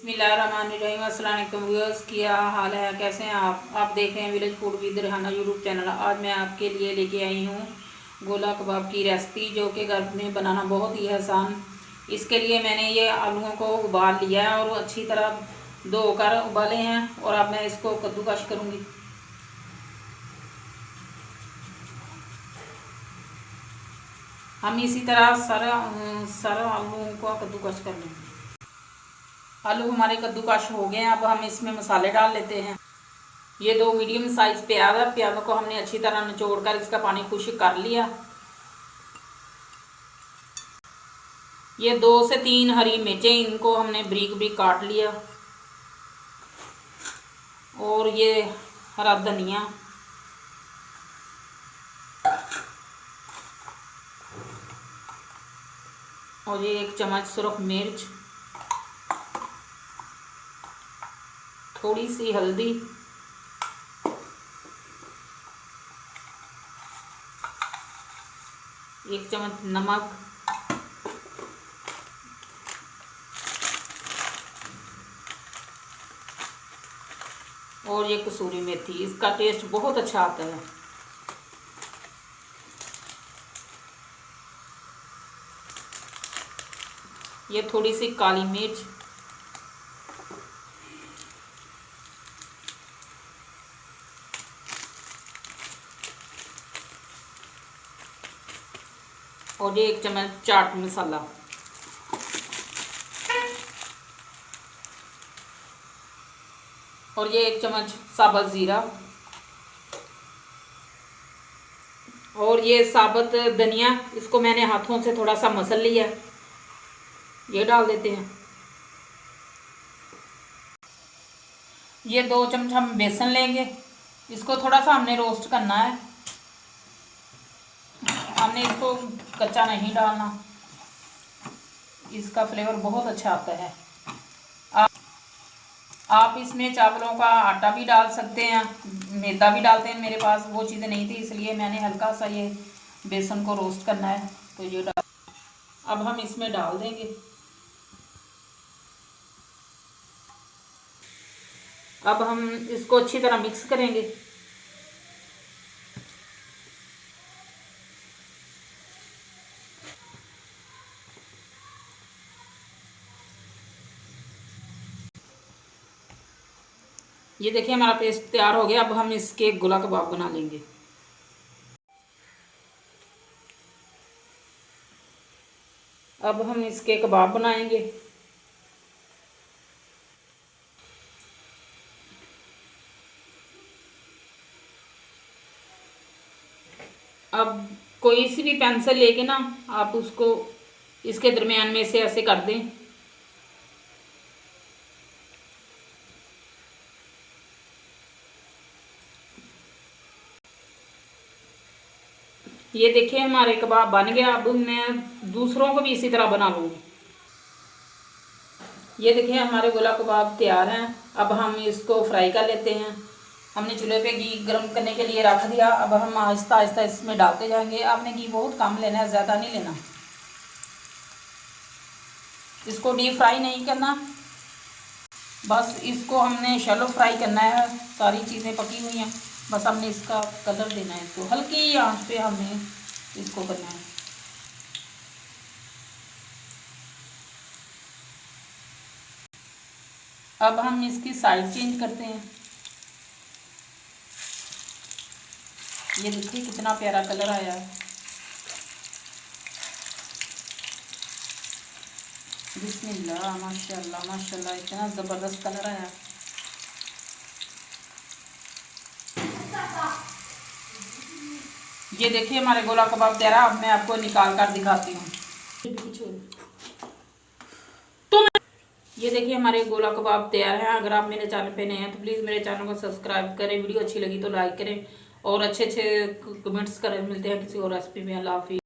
बिस्मिल्लाहिर्रहमानिर्रहीम। अस्सलाम वालेकुम व्यूअर्स, क्या हाल है, कैसे हैं आप देख रहे हैं village food with Rehana YouTube channel. आज मैं आपके लिए लेके आई हूँ गोला कबाब की रेसिपी, जो कि घर में बनाना बहुत ही आसान। इसके लिए मैंने ये आलूओं को उबाल लिया है और अच्छी तरह धोकर उबाले हैं, और अब मैं इसको कद्दूकश करूँगी। हम इसी तरह सारा आलूओं को कद्दूकश कर लेंगे। आलू हमारे कद्दूकश हो गए हैं। अब हम इसमें मसाले डाल लेते हैं। ये 2 मीडियम साइज प्याज है। प्याजों को हमने अच्छी तरह निचोड़कर इसका पानी खुश्क कर लिया। ये 2 से 3 हरी मिर्चें, इनको हमने बारीक बारीक काट लिया। और ये हरा धनिया, और ये 1 चम्मच सुरख मिर्च, थोड़ी सी हल्दी, एक चम्मच नमक, और ये कसूरी मेथी। इसका टेस्ट बहुत अच्छा आता है। ये थोड़ी सी काली मिर्च, और ये 1 चम्मच चाट मसाला, और ये 1 चम्मच साबुत ज़ीरा, और ये साबुत धनिया, इसको मैंने हाथों से थोड़ा सा मसल लिया। ये डाल देते हैं। ये 2 चम्मच हम बेसन लेंगे। इसको थोड़ा सा हमने रोस्ट करना है। हमने इसको कच्चा नहीं डालना, इसका फ्लेवर बहुत अच्छा आता है। आप इसमें चावलों का आटा भी डाल सकते हैं, मैदा भी डालते हैं। मेरे पास वो चीज़ें नहीं थी, इसलिए मैंने हल्का सा ये बेसन को रोस्ट करना है, तो ये डाल। अब हम इसमें डाल देंगे। अब हम इसको अच्छी तरह मिक्स करेंगे। ये देखिए हमारा पेस्ट तैयार हो गया। अब हम इसके गोला कबाब बना लेंगे। अब हम इसके कबाब बनाएंगे। अब कोई सी भी पेंसिल लेके ना, आप उसको इसके दरमियान में से ऐसे कर दें। ये देखिए हमारे कबाब बन गया। अब मैं दूसरों को भी इसी तरह बना लूँगी। ये देखिए हमारे गोला कबाब तैयार हैं। अब हम इसको फ्राई कर लेते हैं। हमने चूल्हे पे घी गर्म करने के लिए रख दिया। अब हम आहिस्ता आहिस्ता इसमें डालते जाएंगे। आपने घी बहुत कम लेना है, ज़्यादा नहीं लेना। इसको डीप फ्राई नहीं करना, बस इसको हमने शैलो फ्राई करना है। सारी चीज़ें पकी हुई हैं, बस हमने इसका कलर देना है। इसको हल्की आंच पे हमें इसको करना है। अब हम इसकी साइज चेंज करते हैं। ये देखिए कितना प्यारा कलर आया है। बिस्मिल्लाह, माशाल्लाह माशाल्लाह, इतना ज़बरदस्त कलर आया। ये देखिए हमारे गोला कबाब तैयार है। अब मैं आपको निकाल कर दिखाती हूँ। ये देखिए हमारे गोला कबाब तैयार हैं। अगर आप मेरे चैनल पे नए हैं तो प्लीज़ मेरे चैनल को सब्सक्राइब करें। वीडियो अच्छी लगी तो लाइक करें और अच्छे अच्छे कमेंट्स करें। मिलते हैं किसी और रेसिपी में। अल्लाह हाफिज़।